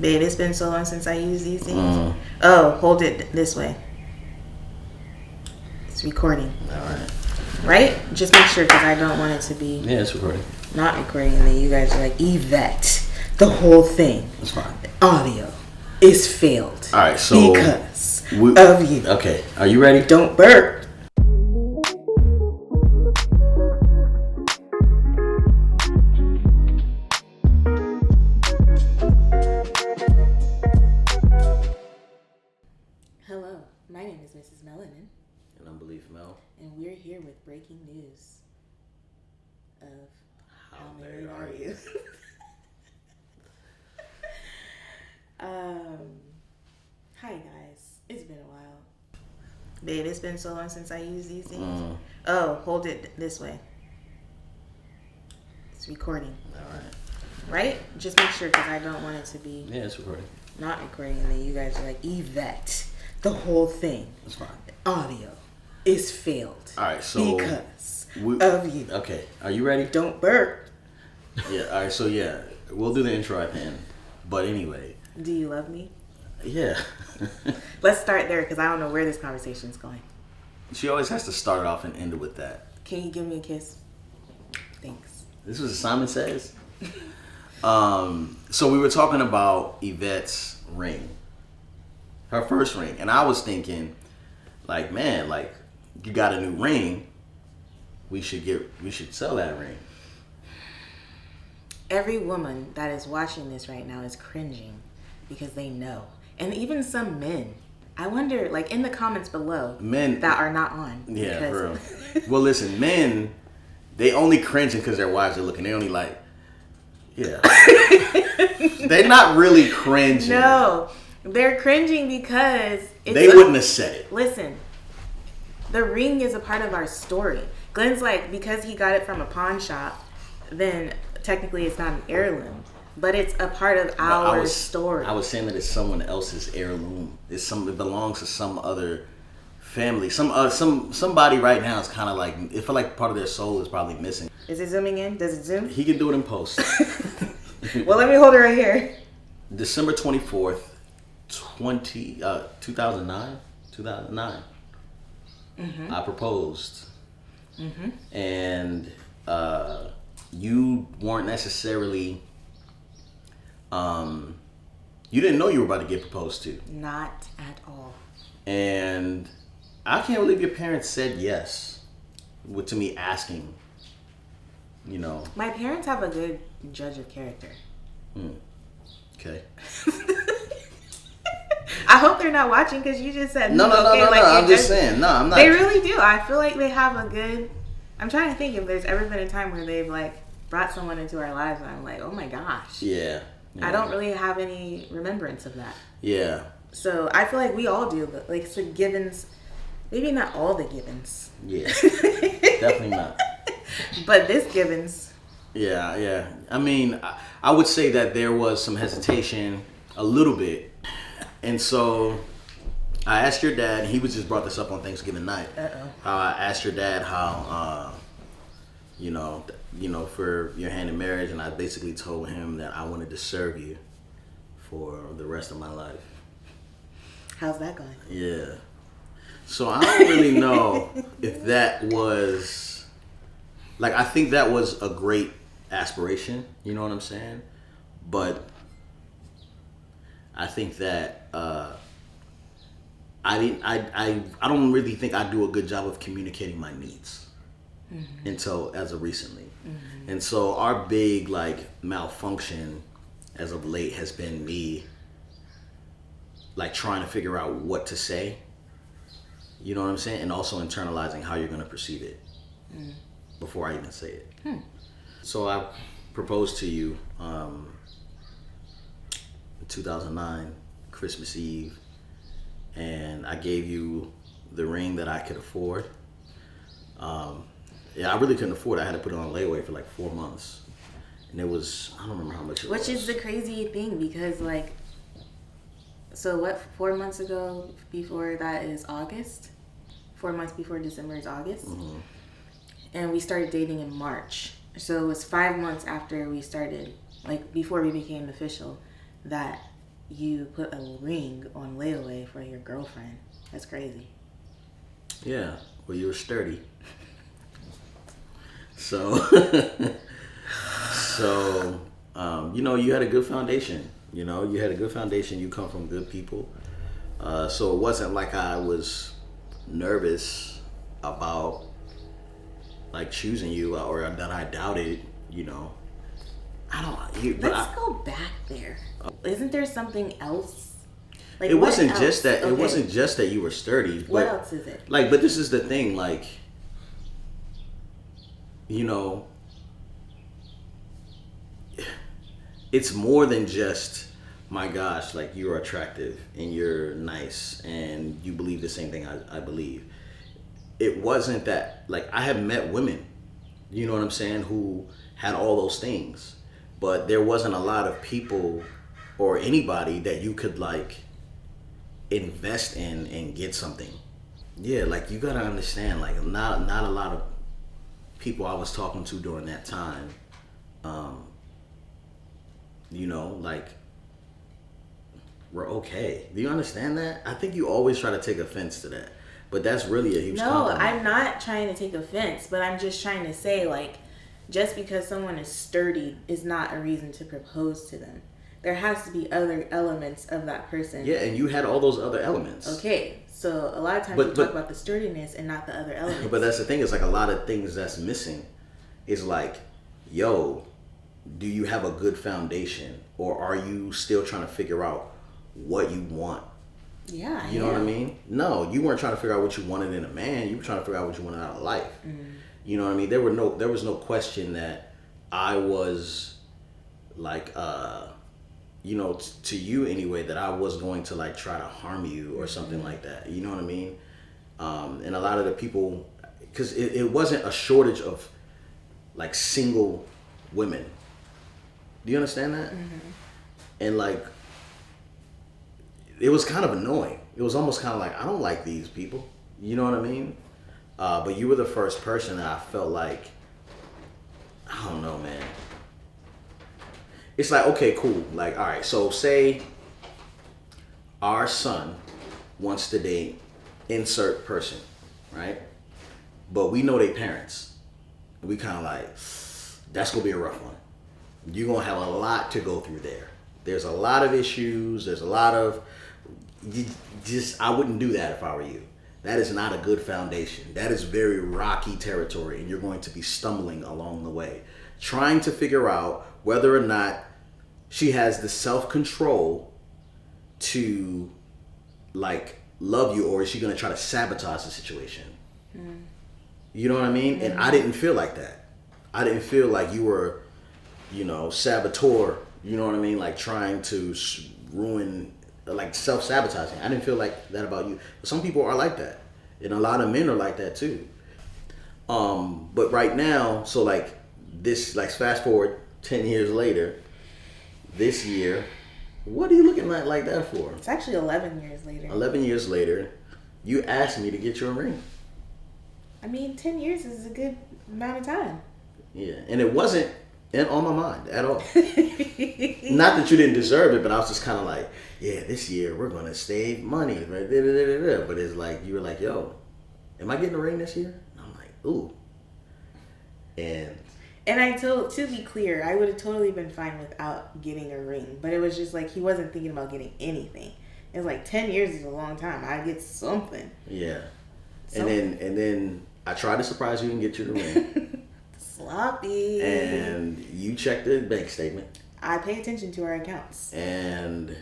Babe, it's been so long since I used these things. Oh, hold it this way. It's recording. All right. Right? Just make sure, because I don't want it to be... Yeah, it's recording. Not recording, and then you guys are like, Yvette, the whole thing. That's fine. Audio is failed. All right, so... Because of you. Okay, are you ready? Don't burp. Hello, my name is Mrs. Melanin. And I'm Beleaf Mel. And we're here with breaking news of How Married Are You? Hi guys, it's been a while. Babe, it's been so long since I used these things. Oh, hold it this way. It's recording. All right. Right? Just make sure, because I don't want it to be... Yeah, it's recording. Not recording, and then you guys are like, Yvette, the whole thing. That's fine. Audio is failed. All right, so... Because of you. Okay, are you ready? Don't burp. Yeah, all right, so yeah, we'll do the intro at the end. But anyway... Do you love me? Yeah. Let's start there, because I don't know where this conversation's going. She always has to start it off and end it with that. Can you give me a kiss? Thanks. This was Simon Says. So we were talking about Yvette's ring. Her first ring. And I was thinking, like, man, like, you got a new ring. We should sell that ring. Every woman that is watching this right now is cringing because they know. And even some men. I wonder, like, in the comments below, men that are not on. Yeah, for real. Well, listen, men, they only cringing because their wives are looking. They only like, yeah. They're not really cringing. No, they're cringing because they wouldn't have said it. Listen, the ring is a part of our story. Glen's like, because he got it from a pawn shop, then technically it's not an heirloom, but it's a part of our story. I was saying that it's someone else's heirloom. It belongs to some other family. Somebody right now is kind of like, it feel like part of their soul is probably missing. Is it zooming in? Does it zoom? He can do it in post. Well, let me hold it right here. December 24th, 2009. 2009. Mm-hmm. I proposed. Mm-hmm. And you weren't necessarily, you didn't know you were about to get proposed to. Not at all. And I can't believe your parents said yes to me asking, you know. My parents have a good judge of character. Okay. I hope they're not watching, because you just said no. I'm just saying. No, I'm not. They really do. I feel like they have a good... I'm trying to think if there's ever been a time where they've like brought someone into our lives and I'm like, oh my gosh. Yeah. I don't really have any remembrance of that. Yeah. So I feel like we all do, but like it's the givens. Maybe not all the givens. Yeah. Definitely not. But this givens. Yeah. I mean, I would say that there was some hesitation, a little bit. And so I asked your dad, he was just brought this up on Thanksgiving night. I asked your dad how, you know, for your hand in marriage, and I basically told him that I wanted to serve you for the rest of my life. How's that going? Yeah. So I don't really know if that was, like, I think that was a great aspiration, you know what I'm saying? But I think that I don't really think I do a good job of communicating my needs until as of recently. And so our big like malfunction as of late has been me like trying to figure out what to say, you know what I'm saying, and also internalizing how you're going to perceive it before I even say it. So I proposed to you in 2009 Christmas Eve, and I gave you the ring that I could afford. I really couldn't afford it. I had to put it on layaway for like 4 months. And it was, I don't remember how much it was. Which is the crazy thing, because like, so what, 4 months ago before that is August? 4 months before December is August? Mm-hmm. And we started dating in March. So it was 5 months after we started, like before we became official, that you put a ring on layaway for your girlfriend. That's crazy. Yeah. Well, you were sturdy. So, you had a good foundation. You had a good foundation. You come from good people. So it wasn't like I was nervous about like choosing you or that I doubted, Let's go back there. Isn't there something else? Like, it wasn't else? just that. Okay. It wasn't just that you were sturdy. What else is it? Like, but this is the thing. Like, it's more than just, my gosh, like you're attractive and you're nice and you believe the same thing I believe. It wasn't that. Like, I have met women, you know what I'm saying, who had all those things, but there wasn't a lot of people or anybody that you could like invest in and get something. Yeah, like you gotta understand, like not a lot of people I was talking to during that time, like were okay. Do you understand that? I think you always try to take offense to that, but that's really a huge compliment. No, I'm not trying to take offense, but I'm just trying to say, like, just because someone is sturdy is not a reason to propose to them. There has to be other elements of that person. Yeah, and you had all those other elements. Okay, so a lot of times we talk about the sturdiness and not the other elements. But that's the thing, is like a lot of things that's missing is like, yo, do you have a good foundation, or are you still trying to figure out what you want? Yeah, you know what I mean? No, you weren't trying to figure out what you wanted in a man. You were trying to figure out what you wanted out of life. You know what I mean? There was no question that I was like, to you anyway, that I was going to like try to harm you or something like that. You know what I mean? And a lot of the people, because it wasn't a shortage of like single women. Do you understand that? And like, it was kind of annoying. It was almost kind of like, I don't like these people. You know what I mean? But you were the first person that I felt like, I don't know, man. It's like, okay, cool. Like, all right, so say our son wants to date insert person, right? But we know their parents. We kind of like, that's going to be a rough one. You're going to have a lot to go through there. There's a lot of issues. There's a lot of, I wouldn't do that if I were you. That is not a good foundation. That is very rocky territory, and you're going to be stumbling along the way, trying to figure out whether or not she has the self-control to like love you, or is she going to try to sabotage the situation? You know what I mean? And I didn't feel like that. I didn't feel like you were, saboteur, you know what I mean? Like trying to ruin, like self-sabotaging. I didn't feel like that about you. But some people are like that. And a lot of men are like that too. But right now, so like this, like fast forward 10 years later, this year, what are you looking at like that for? It's actually 11 years later. 11 years later, you asked me to get you a ring. I mean, 10 years is a good amount of time. Yeah, and it wasn't on my mind at all. Not that you didn't deserve it, but I was just kind of like, yeah, this year we're going to save money. But it's like, you were like, yo, am I getting a ring this year? And I'm like, ooh. And to be clear, I would have totally been fine without getting a ring. But it was just like, he wasn't thinking about getting anything. It was like, 10 years is a long time. I'd get something. Yeah. And then I tried to surprise you and get you the ring. Sloppy. And you checked the bank statement. I pay attention to our accounts. And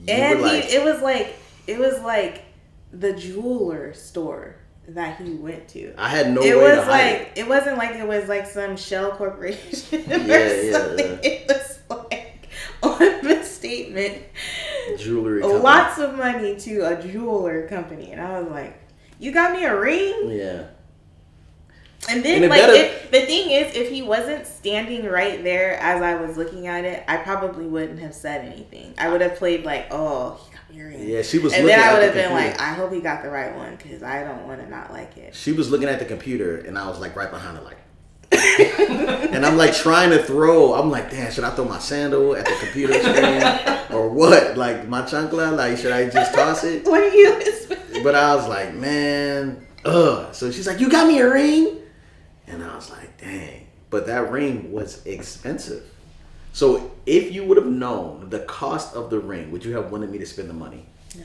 it was like the jeweler store that he went to. I had no way to hide it. It wasn't like it was like some shell corporation or something. Yeah. It was like on the statement, jewelry company. Lots of money to a jeweler company. And I was like, you got me a ring? Yeah. And then, the thing is, if he wasn't standing right there as I was looking at it, I probably wouldn't have said anything. I would have played like, oh, he got me a ring. Yeah, she was and looking at the computer. And then I would have been like, I hope he got the right one, because I don't want to not like it. She was looking at the computer, and I was like right behind her, like. And I'm like trying to I'm like, damn, should I throw my sandal at the computer screen? or what? Like my chancla? Like should I just toss it? What are you expecting? But I was like, man, ugh. So she's like, you got me a ring? And I was like, dang. But that ring was expensive. So if you would have known the cost of the ring, would you have wanted me to spend the money? No.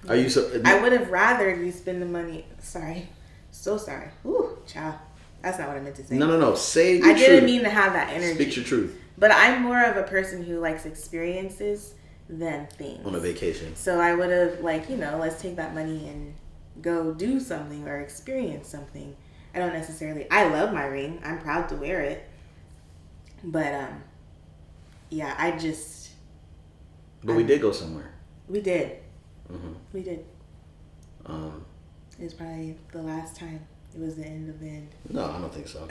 Are you so? I would have rather you spend the money. Sorry. So sorry. Ooh, child. That's not what I meant to say. No. Say your I didn't truth. mean to have that energy. Speak your truth. But I'm more of a person who likes experiences than things. On a vacation. So I would have, like, you know, let's take that money and go do something or experience something. I don't necessarily... I love my ring. I'm proud to wear it. But, yeah, I just... But we did go somewhere. We did. Mm-hmm. We did. It was probably the last time. It was the end of the end. No, I don't think so.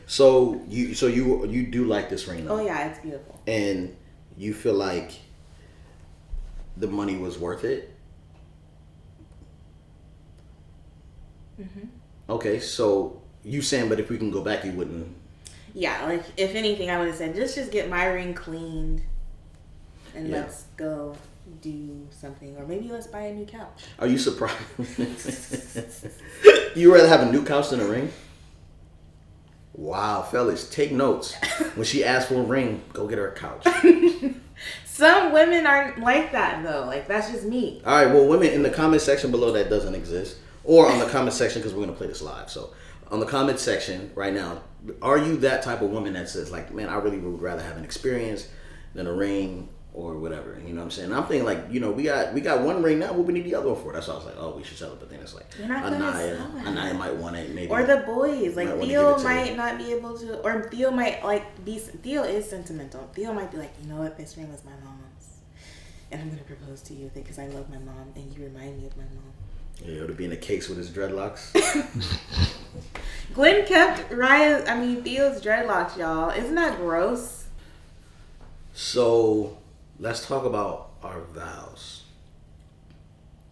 So you do like this ring though? Oh yeah, it's beautiful. And you feel like the money was worth it? Mhm. Okay, so you saying, but if we can go back, you wouldn't? Yeah, like if anything, I would have said just get my ring cleaned, and let's go do something, or maybe let's buy a new couch. Are you surprised? You rather have a new couch than a ring? Wow, fellas, take notes. When she asks for a ring, go get her a couch. Some women aren't like that though. Like that's just me. All right, well, women, in the comment section below that doesn't exist, or on the comment section, because we're gonna play this live. So on the comment section right now, are you that type of woman that says like, man, I really would rather have an experience than a ring or whatever? You know what I'm saying? I'm thinking like, you know, we got one ring now. What we need the other one for? That's why I was like, oh, we should sell it. But then it's like, Anaya might want it maybe. Or the boys, like Theo might not be able to, or Theo might like be. Theo is sentimental. Theo might be like, you know what, this ring was my mom's, and I'm gonna propose to you with it because I love my mom and you remind me of my mom. Yeah, to be in a case with his dreadlocks. Glen kept Theo's dreadlocks, y'all. Isn't that gross? So let's talk about our vows.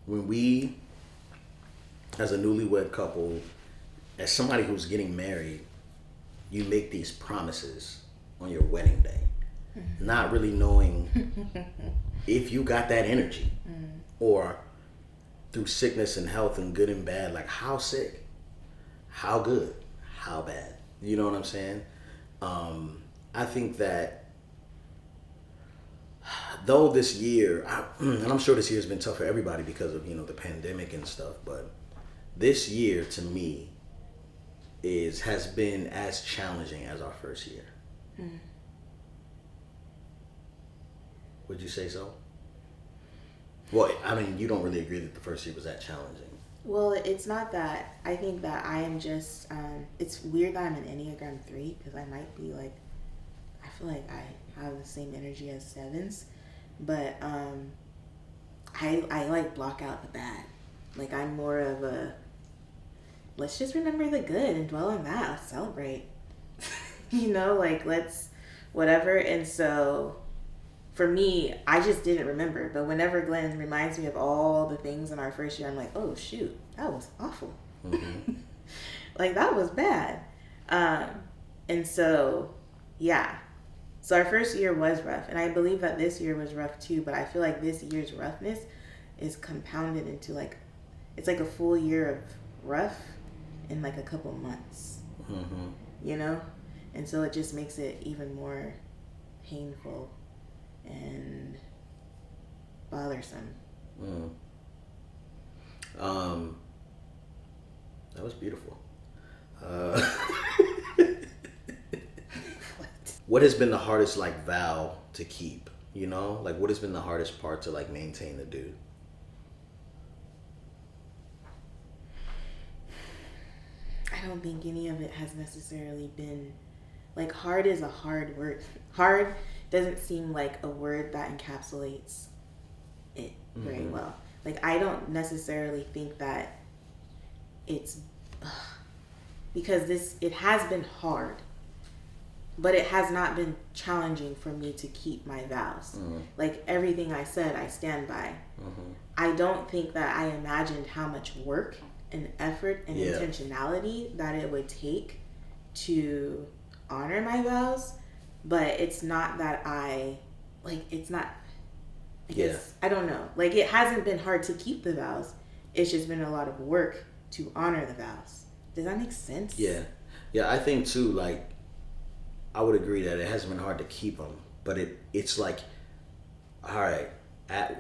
When we, as a newlywed couple, as somebody who's getting married, you make these promises on your wedding day, not really knowing if you got that energy, or through sickness and health and good and bad, like how sick, how good, how bad. You know what I'm saying? I think that though this year, and I'm sure this year has been tough for everybody because of, you know, the pandemic and stuff, but this year to me has been as challenging as our first year. Would you say so? Well, I mean, you don't really agree that the first year was that challenging. Well, it's not that. I think that I am just, it's weird that I'm an Enneagram 3 because I might be like, I feel like I have the same energy as 7s, but I like block out the bad. Like I'm more of a, let's just remember the good and dwell on that. Let's celebrate. You know, like let's whatever. And so for me, I just didn't remember. But whenever Glenn reminds me of all the things in our first year, I'm like, oh shoot, that was awful. Like that was bad. And so, yeah. So our first year was rough. And I believe that this year was rough too. But I feel like this year's roughness is compounded into like, it's like a full year of rough in like a couple months. You know? And so it just makes it even more painful and bothersome. That was beautiful. What has been the hardest like vow to keep? You know, like what has been the hardest part to like maintain to do? I don't think any of it has necessarily been like hard is a hard word. Hard doesn't seem like a word that encapsulates it very well. Like I don't necessarily think that it's because it has been hard, but it has not been challenging for me to keep my vows. Like everything I said, I stand by. I don't think that I imagined how much work and effort and intentionality that it would take to honor my vows. But it's not that it's not Yeah. I don't know. Like, it hasn't been hard to keep the vows. It's just been a lot of work to honor the vows. Does that make sense? Yeah. Yeah, I think too, like, I would agree that it hasn't been hard to keep them, but it's like, all right,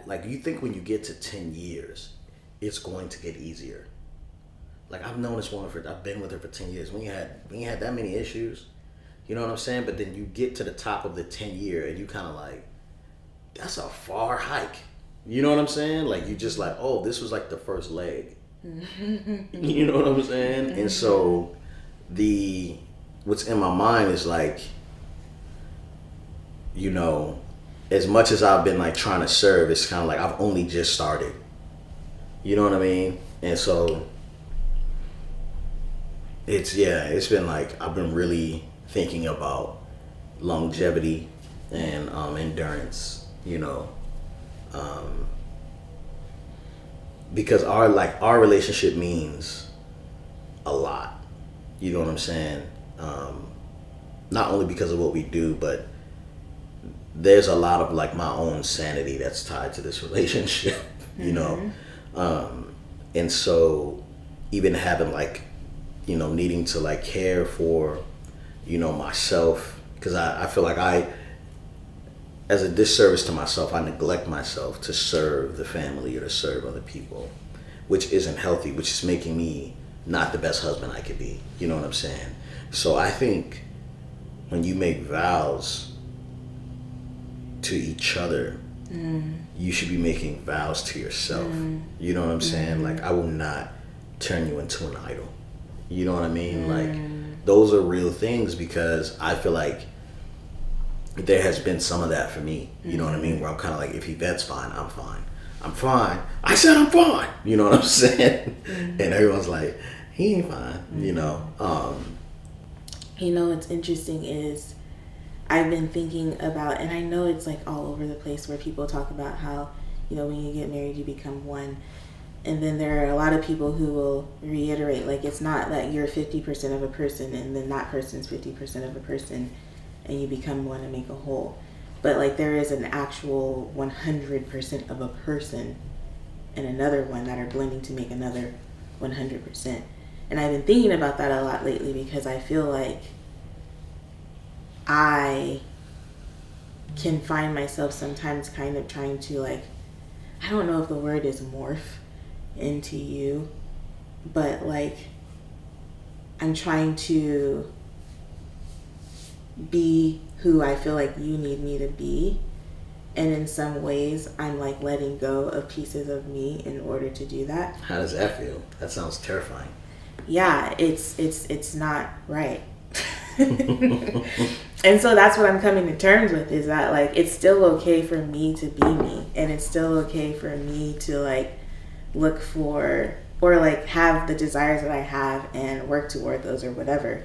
like, you think when you get to 10 years, it's going to get easier. Like, I've known this woman I've been with her for 10 years. We ain't had that many issues. You know what I'm saying? But then you get to the top of the 10 year and you kind of like, that's a far hike. You know what I'm saying? Like, you just like, oh, this was like the first leg. You know what I'm saying? And so what's in my mind is like, you know, as much as I've been like trying to serve, it's kind of like I've only just started. You know what I mean? And so it's been like, I've been really thinking about longevity and endurance, you know, because our relationship means a lot. You know what I'm saying? Not only because of what we do, but there's a lot of like my own sanity that's tied to this relationship, you know? And so even having like, you know, needing to like care for, you know, myself, because I feel like as a disservice to myself, I neglect myself to serve the family or to serve other people, which isn't healthy, which is making me not the best husband I could be. You know what I'm saying? So I think when you make vows to each other, you should be making vows to yourself. You know what I'm saying? Like, I will not turn you into an idol. You know what I mean? Like, those are real things, because I feel like there has been some of that for me. You know what I mean? Where I'm kind of like, if Yvette's fine, I'm fine. I'm fine. I said I'm fine. You know what I'm saying? And everyone's like, he ain't fine. You know? You know, what's interesting is I've been thinking about, and I know it's like all over the place where people talk about how, you know, when you get married, you become one. And then there are a lot of people who will reiterate, like, it's not that you're 50% of a person and then that person's 50% of a person and you become one and make a whole. But like, there is an actual 100% of a person and another one that are blending to make another 100%. And I've been thinking about that a lot lately, because I feel like I can find myself sometimes kind of trying to, like, I don't know if the word is morph into you, but like, I'm trying to be who I feel like you need me to be, and in some ways I'm like letting go of pieces of me in order to do that. How does that feel? That sounds terrifying. Yeah, it's not right. And so that's what I'm coming to terms with, is that like, it's still okay for me to be me, and it's still okay for me to like look for or like have the desires that I have and work toward those or whatever,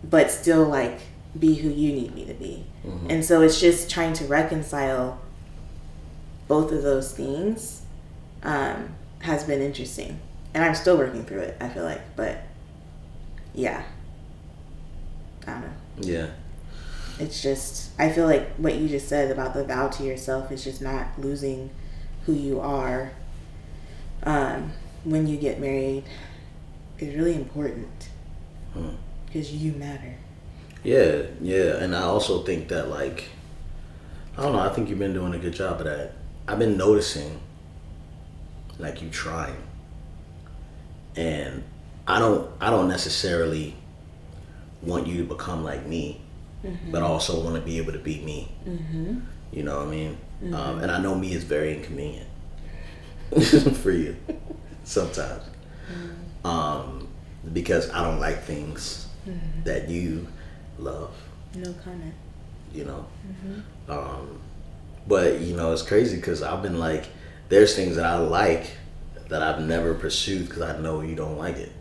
but still like be who you need me to be. And so it's just trying to reconcile both of those things has been interesting, and I'm still working through it, I feel like. But yeah, I don't know. Yeah. It's just, I feel like what you just said about the vow to yourself is just not losing who you are when you get married is really important, because you matter. Yeah, and I also think that, like, I don't know, I think you've been doing a good job of that. I've been noticing, like, you trying, and I don't necessarily want you to become like me, but I also want to be able to be me. You know what I mean? And I know me is very inconvenient for you sometimes, because I don't like things that you love. No comment. You know? But, you know, it's crazy, because I've been like, there's things that I like that I've never pursued because I know you don't like it.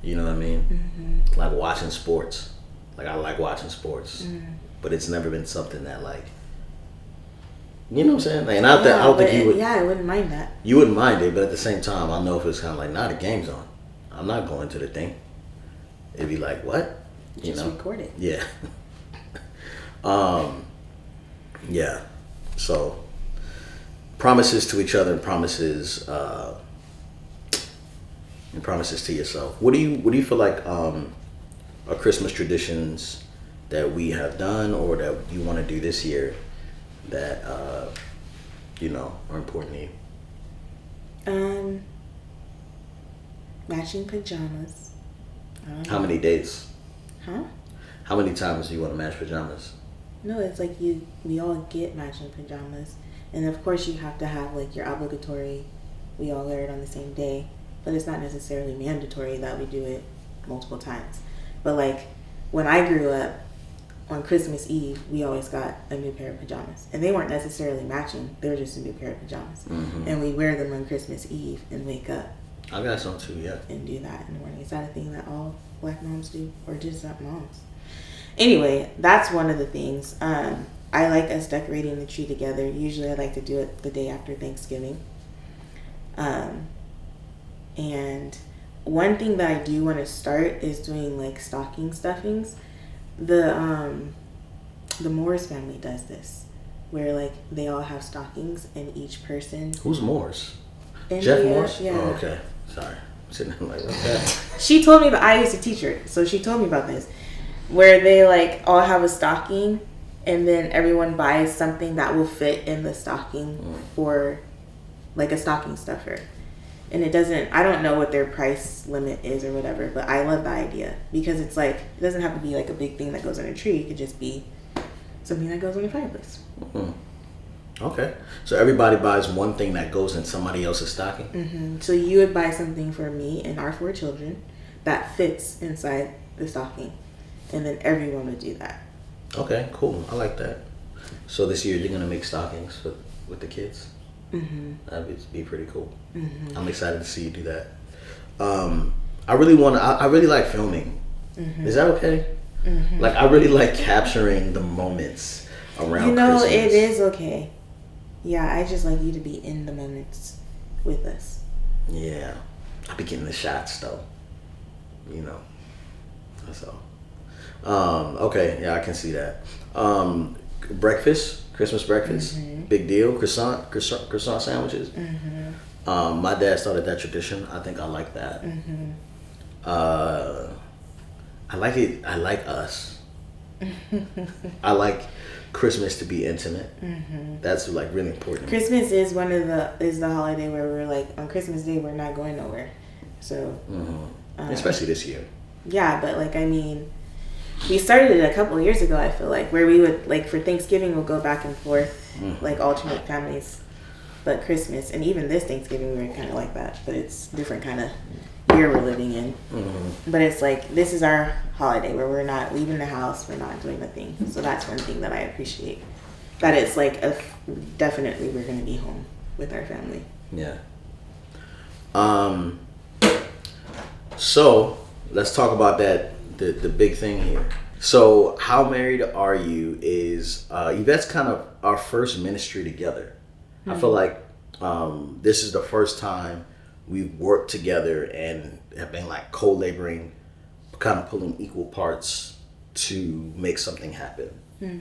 You know what I mean? Like watching sports. Like, I like watching sports, but it's never been something that, like, you know what I'm saying? Like, and I don't think you would. Yeah, I wouldn't mind that. You wouldn't mind it, but at the same time, I know if it's kind of like, nah, the game's on, I'm not going to the thing. It'd be like, what? You know? Record it. Yeah. Yeah. So promises to each other, and promises to yourself. What do you feel like are Christmas traditions that we have done or that you want to do this year that are important to you? Matching pajamas. How many days? Huh? How many times do you want to match pajamas? No, it's like we all get matching pajamas. And of course you have to have like your obligatory, we all wear it on the same day. But it's not necessarily mandatory that we do it multiple times. But like when I grew up, on Christmas Eve, we always got a new pair of pajamas. And they weren't necessarily matching. They were just a new pair of pajamas. Mm-hmm. And we wear them on Christmas Eve and wake up. I got some too, yeah. And do that in the morning. Is that a thing that all black moms do? Or just not moms? Anyway, that's one of the things. I like us decorating the tree together. Usually I like to do it the day after Thanksgiving. And one thing that I do want to start is doing like stocking stuffings. The Morris family does this, where like they all have stockings and each person. Who's Morris? Jeff Morris? Yeah. Oh, okay. Sorry. I'm sitting there like that. She told me, but I used to teach her, so she told me about this, where they like all have a stocking, and then everyone buys something that will fit in the stocking for like a stocking stuffer. And I don't know what their price limit is or whatever, but I love the idea because it's like, it doesn't have to be like a big thing that goes on a tree. It could just be something that goes on a fireplace. Mm-hmm. Okay. So everybody buys one thing that goes in somebody else's stocking? Mm-hmm. So you would buy something for me and our 4 children that fits inside the stocking. And then everyone would do that. Okay, cool. I like that. So this year you're going to make stockings with the kids? Mm-hmm. That would be pretty cool. Mm-hmm. I'm excited to see you do that. I really like filming. Mm-hmm. Is that okay? Mm-hmm. Like I really like capturing the moments around Christmas. It is okay. Yeah, I just like you to be in the moments with us. Yeah. I be getting the shots though. That's all. Okay, yeah, I can see that. Christmas breakfast, mm-hmm. Big deal. Croissant sandwiches. Mm-hmm. My dad started that tradition. I think I like that. Mm-hmm. I like it. I like us. I like Christmas to be intimate. Mm-hmm. That's like really important. Christmas is the holiday where we're like on Christmas Day we're not going nowhere. So, especially this year. Yeah, but like I mean. We started it a couple of years ago, I feel like, where we would, like, for Thanksgiving, we'll go back and forth, like, alternate families. But Christmas, and even this Thanksgiving, we were kind of like that. But it's different kind of year we're living in. Mm-hmm. But it's like, this is our holiday where we're not leaving the house, we're not doing the thing. So that's one thing that I appreciate. That it's like, definitely we're going to be home with our family. Yeah. So, let's talk about that. The big thing here. So, How Married Are You is Yvette's kind of our first ministry together. Mm-hmm. I feel like this is the first time we've worked together and have been like co-laboring, kind of pulling equal parts to make something happen. Mm-hmm.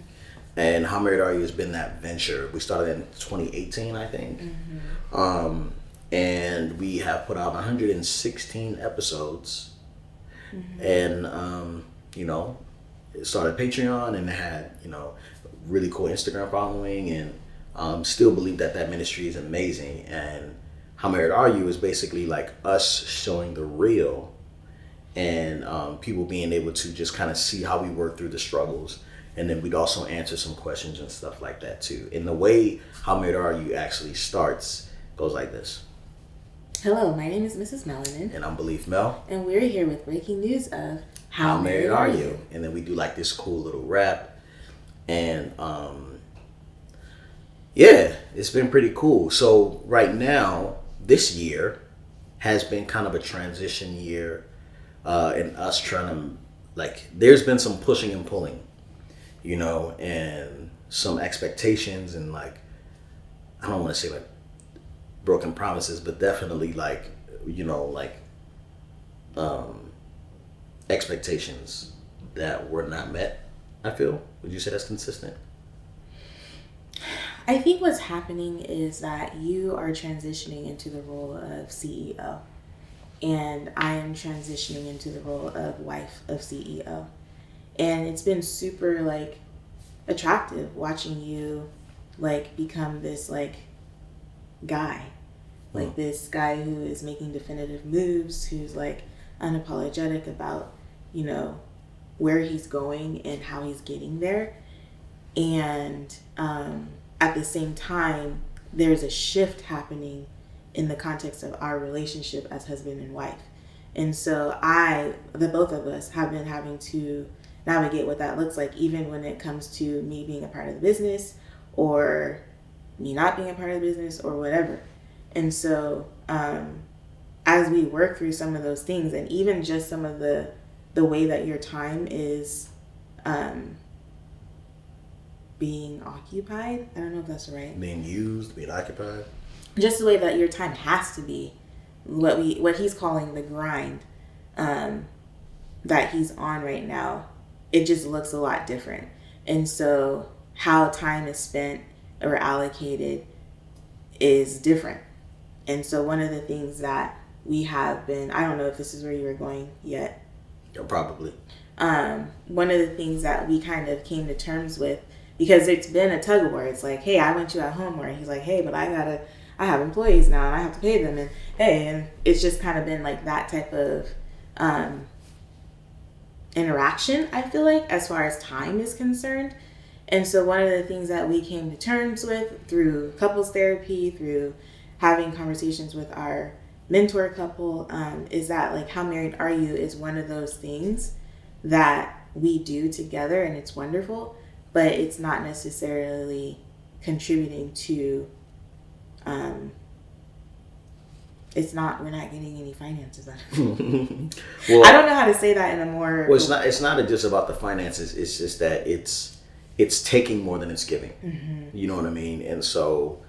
And How Married Are You has been that venture. We started in 2018, I think. Mm-hmm. And we have put out 116 episodes. Mm-hmm. And it started Patreon and it had really cool Instagram following, and still believe that ministry is amazing. And How Married Are You is basically like us showing the real, and people being able to just kind of see how we work through the struggles, and then we'd also answer some questions and stuff like that too. And the way How Married Are You actually starts goes like this. Hello, my name is Mrs. Melanin. And I'm Beleaf Mel. And we're here with breaking news of How Married Are You? And then we do like this cool little rap. And it's been pretty cool. So right now, this year has been kind of a transition year in us trying to, like, there's been some pushing and pulling, and some expectations and like, I don't want to say like, broken promises, but definitely like expectations that were not met. I feel. Would you say that's consistent? I think what's happening is that you are transitioning into the role of CEO, and I am transitioning into the role of wife of CEO. And it's been super like attractive watching you like become this like guy, like this guy who is making definitive moves, who's like unapologetic about, you know, where he's going and how he's getting there. And at the same time, there's a shift happening in the context of our relationship as husband and wife. And so the both of us have been having to navigate what that looks like, even when it comes to me being a part of the business or me not being a part of the business or whatever. And so as we work through some of those things, and even just some of the way that your time is being occupied, I don't know if that's right. Being used, being occupied. Just the way that your time has to be, what he's calling the grind that he's on right now, it just looks a lot different. And so how time is spent or allocated is different. And so one of the things that we have been, I don't know if this is where you were going yet. Yeah, probably. One of the things that we kind of came to terms with, because it's been a tug of war. It's like, hey, I want you at home more. He's like, hey, but I have employees now and I have to pay them. And hey, and it's just kind of been like that type of interaction, I feel like, as far as time is concerned. And so one of the things that we came to terms with through couples therapy, through having conversations with our mentor couple, is that like How Married Are You is one of those things that we do together, and it's wonderful, but it's not necessarily contributing to we're not getting any finances out of it. Well, I don't know how to say that in a more... Well, it's not just about the finances. It's just that it's taking more than it's giving. Mm-hmm. You know what I mean? And so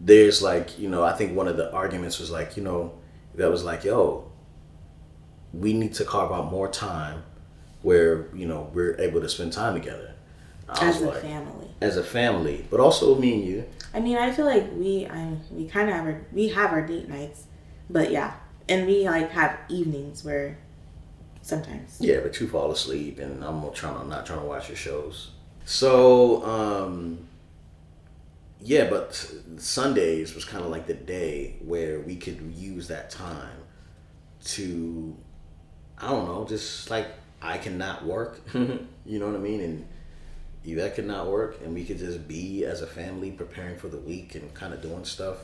there's like, you know, I think one of the arguments was like, you know, that was like, yo, we need to carve out more time where, you know, we're able to spend time together. As a family. As a family, but also me and you. I mean, I feel like we kind of have our date nights, but yeah, and we like have evenings where sometimes. Yeah, but you fall asleep, and I'm not trying to watch your shows. So, yeah, but Sundays was kind of like the day where we could use that time to, I don't know, just like I cannot work, you know what I mean, and Yvette could not work, and we could just be as a family preparing for the week and kind of doing stuff.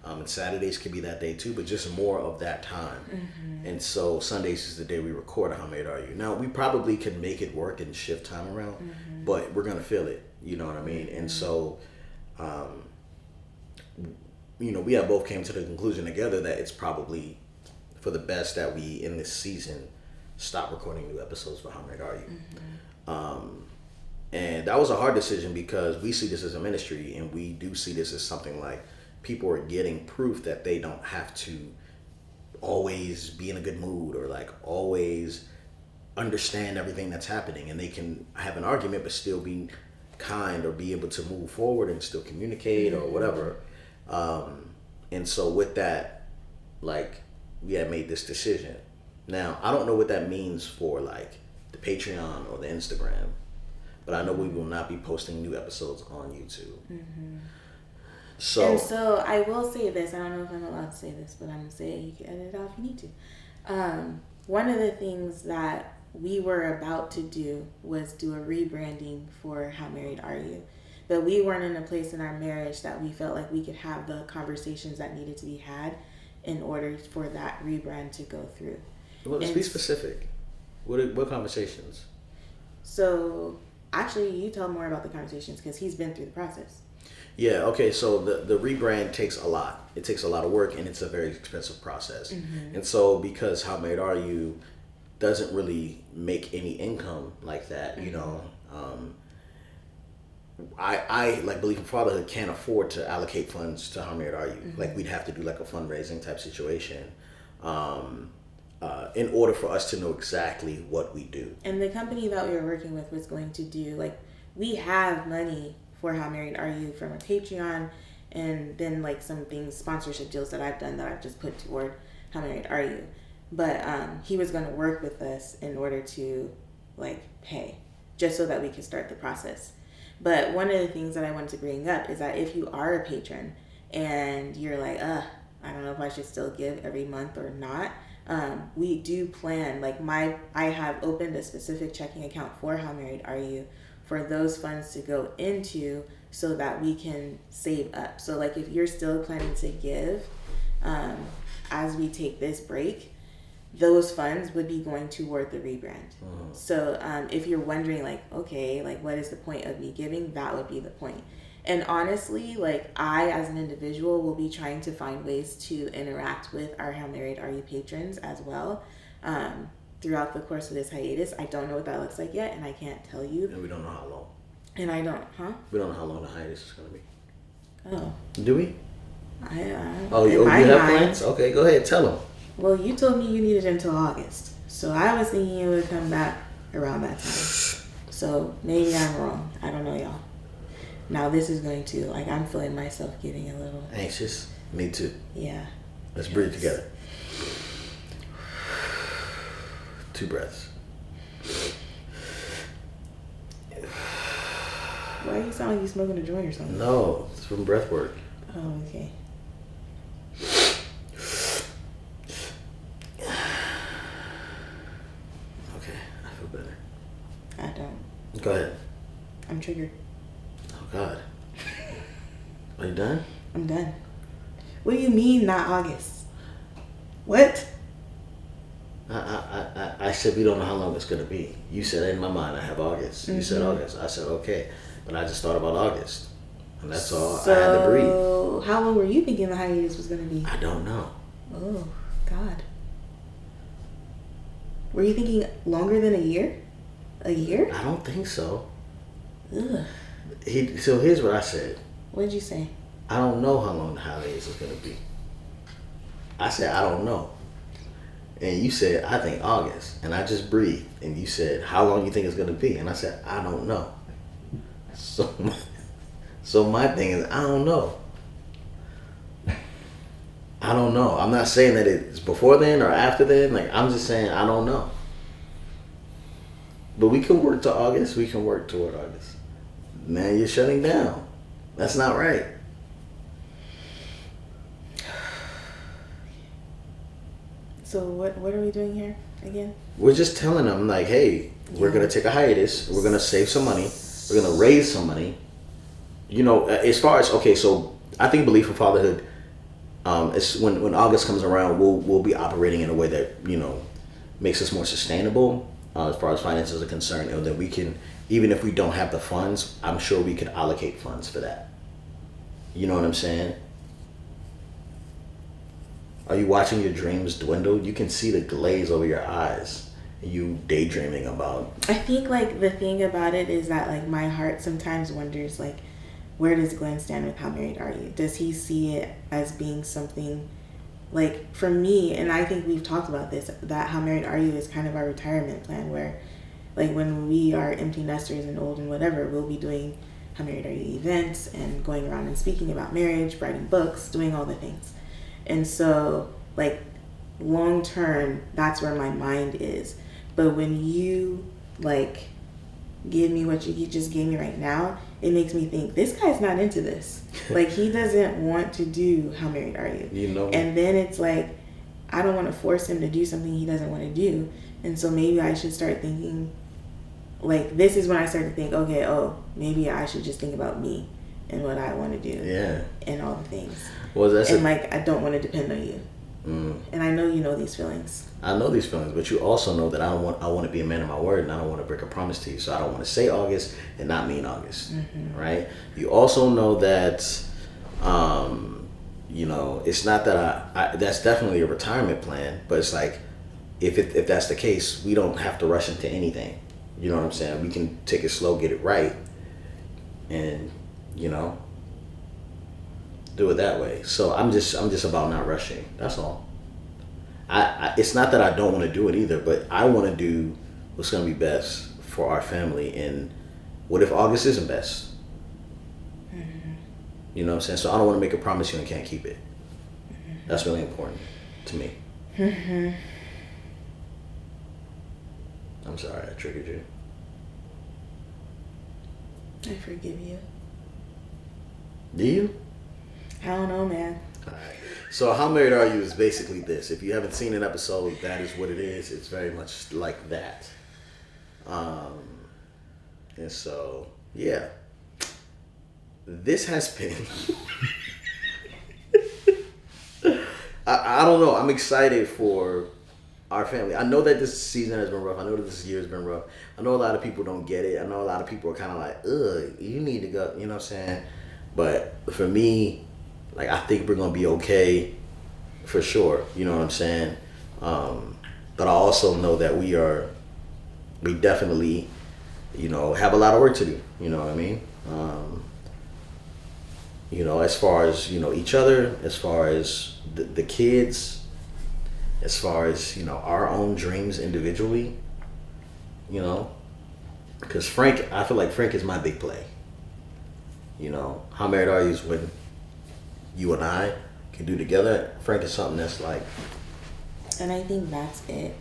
And Saturdays could be that day too, but just more of that time. Mm-hmm. And so Sundays is the day we record How Married Are You. Now, we probably could make it work and shift time around, mm-hmm. but we're going to feel it, you know what I mean? Mm-hmm. And so, you know, we have both came to the conclusion together that it's probably for the best that we, in this season, stop recording new episodes for How Married Are You. Mm-hmm. And that was a hard decision because we see this as a ministry, and we do see this as something like people are getting proof that they don't have to always be in a good mood or like always understand everything that's happening, and they can have an argument but still be kind or be able to move forward and still communicate or whatever. And so with that, like, we had made this decision. Now, I don't know what that means for like the Patreon or the Instagram, but I know we will not be posting new episodes on YouTube. Mm-hmm. And so I will say this. I don't know if I'm allowed to say this, but I'm going to say it. You can edit it out if you need to. One of the things that we were about to do was do a rebranding for How Married Are You? But we weren't in a place in our marriage that we felt like we could have the conversations that needed to be had in order for that rebrand to go through. Well, let's be specific. What conversations? So... Actually, you tell more about the conversations because he's been through the process. Yeah, okay, so the rebrand takes a lot. It takes a lot of work, and it's a very expensive process. Mm-hmm. And so because How Married Are You doesn't really make any income like that, mm-hmm. you know, I like Beleaf in Fatherhood can't afford to allocate funds to How Married Are You. Mm-hmm. Like, we'd have to do like a fundraising type situation. In order for us to know exactly what we do. And the company that we were working with was going to do, like, we have money for How Married Are You from our Patreon, and then like some things, sponsorship deals that I've done that I've just put toward How Married Are You. But he was going to work with us in order to like pay, just so that we could start the process. But one of the things that I wanted to bring up is that if you are a patron and you're like, I don't know if I should still give every month or not, we do plan, like I have opened a specific checking account for How Married Are You for those funds to go into so that we can save up. So like if you're still planning to give as we take this break, those funds would be going toward the rebrand. So if you're wondering like, okay, like what is the point of me giving? That would be the point. And honestly, like I as an individual will be trying to find ways to interact with our How Married Are You patrons as well throughout the course of this hiatus. I don't know what that looks like yet, and I can't tell you. And we don't know how long. And I don't, We don't know how long the hiatus is going to be. Oh. Do we? You have plans? Okay, go ahead, tell them. Well, you told me you needed until August. So I was thinking it would come back around that time. So maybe I'm wrong. I don't know, y'all. Now this is going to, like, I'm feeling myself getting a little... anxious? Me too. Yeah. Let's breathe together. 2 breaths. Why you sound like you smoking a joint or something? No, it's from breath work. Oh, okay. Okay, I feel better. I don't. Go ahead. I'm triggered. Oh, God. Are you done? I'm done. What do you mean, not August? What? I said we don't know how long it's going to be. You said in my mind I have August. You said August. I said okay. But I just thought about August. And that's all. I had to breathe. So how long were you thinking the hiatus was going to be? I don't know. Oh, God. Were you thinking longer than a year? A year? I don't think so. Ugh. So here's what I said. What did you say? I don't know how long the hiatus is going to be. I said, I don't know. And you said, I think August. And I just breathed. And you said, how long you think it's going to be? And I said, I don't know. So my thing is, I don't know. I don't know. I'm not saying that it's before then or after then. Like, I'm just saying, I don't know. But we can work to August. We can work toward August. Man, you're shutting down. That's not right. So what are we doing here again? We're just telling them like, hey, we're gonna take a hiatus. We're gonna save some money. We're gonna raise some money. You know, as far as so I think Beleaf for Fatherhood. It's when August comes around, we'll be operating in a way that makes us more sustainable as far as finances are concerned, and that we can, even if we don't have the funds, I'm sure we could allocate funds for that. You know what I'm saying? Are you watching your dreams dwindle? You can see the glaze over your eyes. You daydreaming about. I think like the thing about it is that like my heart sometimes wonders like, where does Glen stand with How Married Are You? Does he see it as being something like for me? And I think we've talked about this, that How Married Are You is kind of our retirement plan where like when we are empty nesters and old and whatever, we'll be doing How Married Are You events and going around and speaking about marriage, writing books, doing all the things. And so, like, long term, that's where my mind is. But when you, like, give me what you just gave me right now, it makes me think, this guy's not into this. Like, he doesn't want to do How Married Are You? You know. And then it's like, I don't want to force him to do something he doesn't want to do. And so maybe I should start thinking, like, this is when I start to think, okay, maybe I should just think about me and what I want to do. Yeah. And all the things. Well, I don't want to depend on you. And I know you know these feelings. I know these feelings, but you also know that I want to be a man of my word, and I don't want to break a promise to you. So I don't want to say August and not mean August, right? You also know that, it's not that I that's definitely a retirement plan, but it's like, if that's the case, we don't have to rush into anything. You know what I'm saying? We can take it slow, get it right, and do it that way. So I'm just about not rushing. That's all. It's not that I don't want to do it either, but I want to do what's going to be best for our family. And what if August isn't best? You know what I'm saying? So I don't want to make a promise you and can't keep it. That's really important to me. I'm sorry I triggered you. I forgive you. Do you? I don't know, man. All right. So How Married Are You is basically this. If you haven't seen an episode, that is what it is. It's very much like that. And so, yeah. This has been... I don't know. I'm excited for our family. I know that this season has been rough. I know that this year has been rough. I know a lot of people don't get it. I know a lot of people are kind of like, ugh, you need to go. You know what I'm saying? But for me, like, I think we're going to be okay for sure. You know what I'm saying? But I also know that we definitely, you know, have a lot of work to do. You know what I mean? You know, as far as, you know, each other, as far as the kids, as far as, you know, our own dreams individually, you know, because I feel like Frank is my big play. You know, How Married Are You is when you and I can do together. Frank is something that's like... And I think that's it.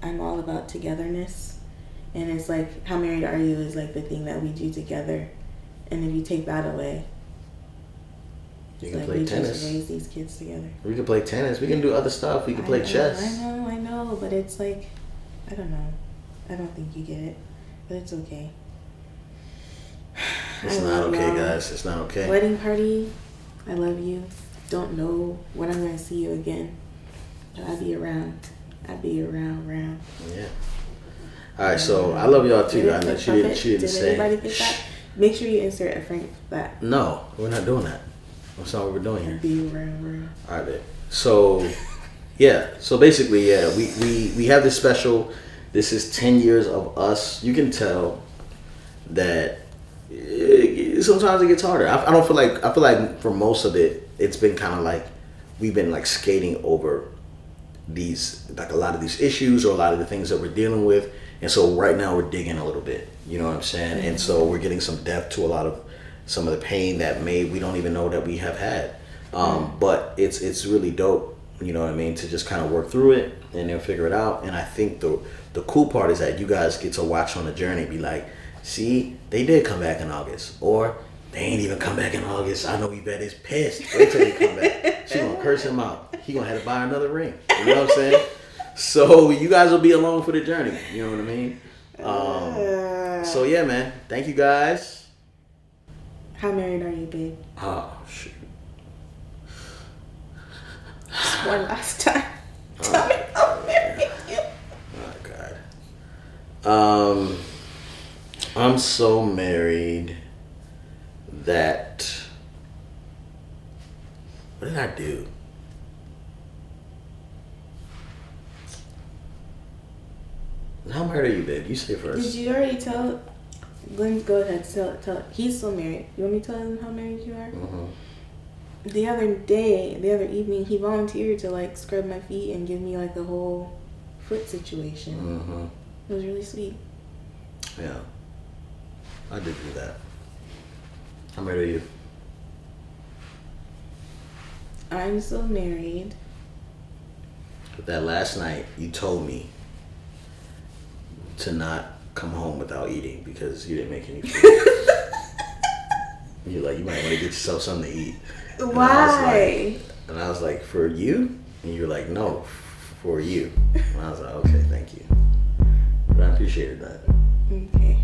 I'm all about togetherness. And it's like, How Married Are You is like the thing that we do together. And if you take that away... You can play tennis. Just raise these kids together. We can play tennis. We can do other stuff. We can play chess. I know, but it's like, I don't know. I don't think you get it, but it's okay. It's not okay, guys. It's not okay. Wedding party, I love you. Don't know when I'm gonna see you again, but I'll be around. I'll be around. Yeah. All right, so I love y'all too. I know she didn't say. Did anybody get that? Make sure you insert a Frank that. No, we're not doing that. That's not what we're doing here. Be around. All right, babe. So, yeah. So basically, yeah, we have this special. This is 10 years of us. You can tell that sometimes it gets harder. I feel like for most of it, it's been kind of like we've been like skating over these, like a lot of these issues or a lot of the things that we're dealing with. And so right now we're digging a little bit. You know what I'm saying? And so we're getting some depth to a lot of some of the pain that we don't even know that we have had. But it's really dope, you know what I mean, to just kind of work through it and then figure it out. And I think the cool part is that you guys get to watch on the journey, be like, see, they did come back in August, or they ain't even come back in August. I know Yvette is pissed. Wait till they come back. She gonna curse him out. He gonna have to buy another ring. You know what I'm saying? So you guys will be along for the journey. You know what I mean? So yeah, man. Thank you guys. How married are you, babe? Oh, shoot. Just one last time. Tell me how married you. Oh, God. I'm so married that... What did I do? How married are you, babe? You say first. Did you already tell... Glen, go ahead. Tell. He's still married. You want me to tell him how married you are? Mm-hmm. The other evening, he volunteered to like scrub my feet and give me like the whole foot situation. Mm-hmm. It was really sweet. Yeah, I did do that. How married are you? I'm still married. But that last night, you told me to not come home without eating because you didn't make any food. You're like, you might want to get yourself something to eat. And Why? I was like, for you? And you were like, no, for you. And I was like, okay, thank you. But I appreciated that. Okay.